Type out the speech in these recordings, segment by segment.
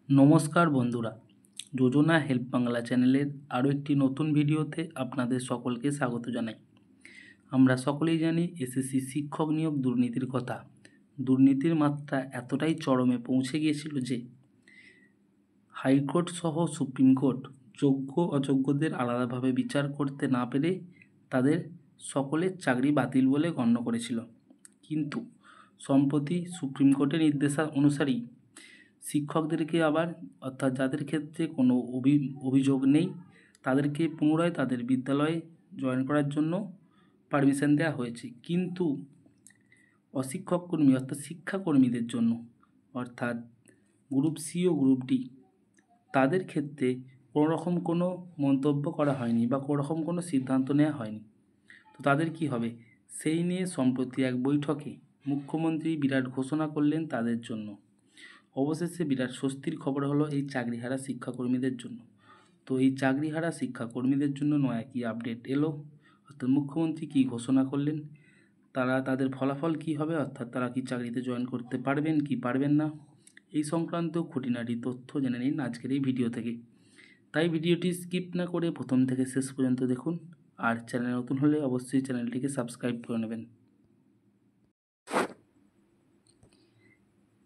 নমস্কার বন্ধুরা, যোজনা হেল্প বাংলা চ্যানেলের আরও একটি নতুন ভিডিওতে আপনাদের সকলকে স্বাগত জানাই। আমরা সকলেই জানি এসএসসি শিক্ষক নিয়োগ দুর্নীতির কথা। দুর্নীতির মাত্রা এতটাই চরমে পৌঁছে গিয়েছিল যে হাইকোর্ট সহ সুপ্রিম কোর্ট যোগ্য অযোগ্যদের আলাদাভাবে বিচার করতে না পেরে তাদের সকলের চাকরি বাতিল বলে গণ্য করেছিল। কিন্তু সম্প্রতি সুপ্রিম কোর্টের নির্দেশ অনুসারেই শিক্ষকদেরকে আবার অর্থাৎ যাদের ক্ষেত্রে কোনো অভিযোগ নেই তাদেরকে পুনরায় তাদের বিদ্যালয়ে জয়েন করার জন্য পারমিশন দেওয়া হয়েছে। কিন্তু অশিক্ষক কর্মী অর্থাৎ শিক্ষাকর্মীদের জন্য অর্থাৎ গ্রুপ সি ও গ্রুপ ডি তাদের ক্ষেত্রে কোনোরকম কোনো মন্তব্য করা হয়নি বা কোনোরকম কোনো সিদ্ধান্ত নেওয়া হয়নি। তো তাদের কি হবে সেই নিয়ে সম্প্রতি এক বৈঠকে মুখ্যমন্ত্রী বিরাট ঘোষণা করলেন তাদের জন্য। অবশেষে বিরাট স্বস্তির খবর হলো এই চাকরিহারা শিক্ষাকর্মীদের জন্য। তো এই চাকরিহারা শিক্ষাকর্মীদের জন্য নয়া কি আপডেট এলো, অর্থাৎ মুখ্যমন্ত্রী কি ঘোষণা করলেন, তাদের ফলাফল কি হবে, অর্থাৎ তারা কি চাকরিতে জয়েন করতে পারবেন কি পারবেন না, এই সংক্রান্ত খুঁটিনাটি তথ্য জেনে নিন আজকের এই ভিডিও থেকে। তাই ভিডিওটি স্কিপ না করে প্রথম থেকে শেষ পর্যন্ত দেখুন। আর চ্যানেল নতুন হলে অবশ্যই চ্যানেলটিকে সাবস্ক্রাইব করে নেবেন।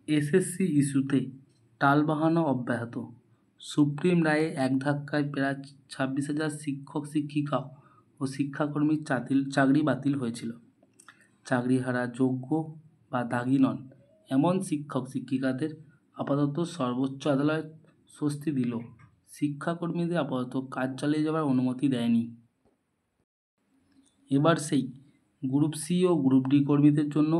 এসএসসি ইস্যুতে টালবাহানা অব্যাহত। সুপ্রিম রায়ে এক ধাক্কায় প্রায় 26,000 শিক্ষক শিক্ষিকা ও শিক্ষাকর্মীর চাকরি বাতিল হয়েছিল। চাকরিহারা যোগ্য বা দাগি নন এমন শিক্ষক শিক্ষিকাদের আপাতত সর্বোচ্চ আদালত স্বস্তি দিল। শিক্ষাকর্মীদের আপাতত কাজ চালিয়ে যাওয়ার অনুমতি দেয়নি। এবার সেই গ্রুপ সি ও গ্রুপ ডি কর্মীদের জন্য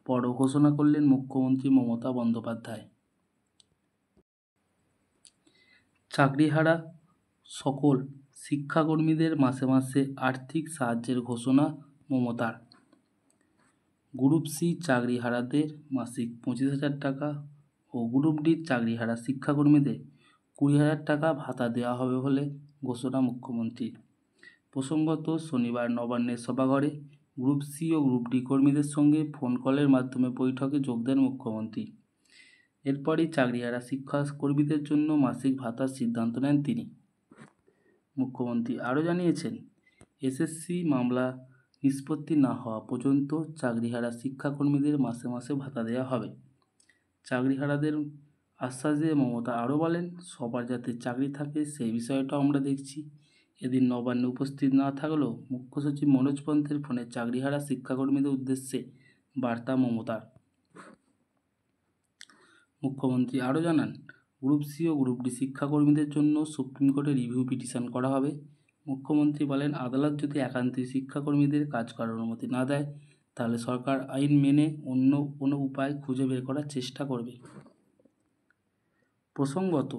বড় ঘোষণা করলেন মুখ্যমন্ত্রী মমতা বন্দ্যোপাধ্যায়। চাকরিহারা সকল শিক্ষাকর্মীদের মাসে মাসে আর্থিক সাহায্যের ঘোষণা মমতার। গ্রুপ সি চাকরিহারাদের মাসিক 25,000 টাকা ও গ্রুপ ডির চাকরিহারা শিক্ষাকর্মীদের 20,000 টাকা ভাতা দেওয়া হবে বলে ঘোষণা মুখ্যমন্ত্রীর। প্রসঙ্গত শনিবার নবান্নের সভাঘরে গ্রুপ সি ও গ্রুপ ডি কর্মীদের সঙ্গে ফোন কলের মাধ্যমে বৈঠকে যোগ দেন মুখ্যমন্ত্রী। এরপরই চাকরিহারা শিক্ষাকর্মীদের জন্য মাসিক ভাতার সিদ্ধান্ত নেন তিনি। মুখ্যমন্ত্রী আরও জানিয়েছেন, এসএসসি মামলা নিষ্পত্তি না হওয়া পর্যন্ত চাকরিহারা শিক্ষাকর্মীদের মাসে মাসে ভাতা দেওয়া হবে। চাকরিহারাদের আশ্বাস দিয়ে মমতা আরও বলেন, সবার যাতে চাকরি থাকে সেই বিষয়টাও আমরা দেখছি। এদিন নবান্নে উপস্থিত না থাকলেও মুখ্য সচিব মনোজ পন্থের ফোনে চাকরিহারা শিক্ষাকর্মীদের উদ্দেশ্যে বার্তা মমতার। মুখ্যমন্ত্রী আরও জানান, গ্রুপ সি ও গ্রুপ ডি শিক্ষাকর্মীদের জন্য সুপ্রিম কোর্টে রিভিউ পিটিশন করা হবে। মুখ্যমন্ত্রী বলেন, আদালত যদি একান্তই শিক্ষাকর্মীদের কাজ করার অনুমতি না দেয় তাহলে সরকার আইন মেনে অন্য কোনো উপায় খুঁজে বের করার চেষ্টা করবে। প্রসঙ্গত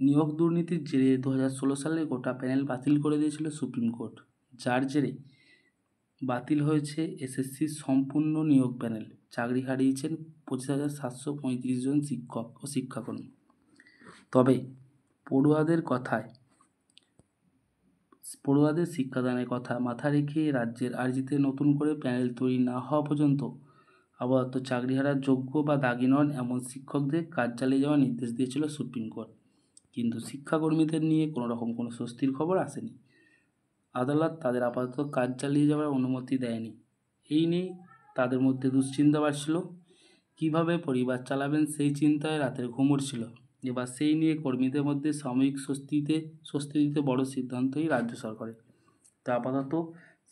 নিয়োগ দুর্নীতির জেরে 2016 সালে গোটা প্যানেল বাতিল করে দিয়েছিল সুপ্রিম কোর্ট, যার জেরে বাতিল হয়েছে এসএসসির সম্পূর্ণ নিয়োগ প্যানেল। চাকরি হারিয়েছেন 25,735 জন শিক্ষক ও শিক্ষাকর্মী। তবে পড়ুয়াদের শিক্ষাদানের কথা মাথায় রেখে রাজ্যের আর্জিতে নতুন করে প্যানেল তৈরি না হওয়া পর্যন্ত আপাতত চাকরিহারার যোগ্য বা দাগি নন এমন শিক্ষকদের কাজ চালিয়ে যাওয়ার নির্দেশ দিয়েছিল সুপ্রিম কোর্ট। কিন্তু শিক্ষাকর্মীদের নিয়ে কোনোরকম কোনো স্বস্তির খবর আসেনি। আদালত তাদের আপাতত কাজ চালিয়ে যাওয়ার অনুমতি দেয়নি। এই নিয়ে তাদের মধ্যে দুশ্চিন্তা বাড়ছিল। কীভাবে পরিবার চালাবেন সেই চিন্তায় রাতের ঘুম উড়ছিল। এবার সেই নিয়ে কর্মীদের মধ্যে সাময়িক স্বস্তি দিতে বড় সিদ্ধান্তই রাজ্য সরকারের। তা আপাতত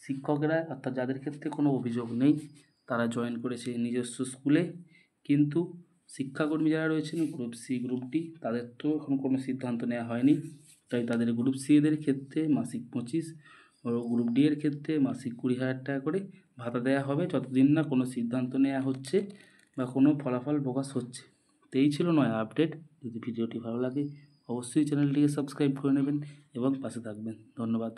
শিক্ষকেরা অর্থাৎ যাদের ক্ষেত্রে কোনো অভিযোগ নেই তারা জয়েন করেছে নিজস্ব স্কুলে। কিন্তু শিক্ষাকর্মী যারা রয়েছেন গ্রুপ সি গ্রুপ ডি তাদের তো এখন কোনো সিদ্ধান্ত নেওয়া হয়নি। তাই তাদের গ্রুপ সি এদের ক্ষেত্রে মাসিক 25 ও গ্রুপ ডি এর ক্ষেত্রে মাসিক 20,000 টাকা করে ভাতা দেওয়া হবে যতদিন না কোনো সিদ্ধান্ত নেওয়া হচ্ছে বা কোনো ফলাফল প্রকাশ হচ্ছে। তো এই ছিল নয়া আপডেট। যদি ভিডিওটি ভালো লাগে অবশ্যই চ্যানেলটিকে সাবস্ক্রাইব করে নেবেন এবং পাশে থাকবেন। ধন্যবাদ।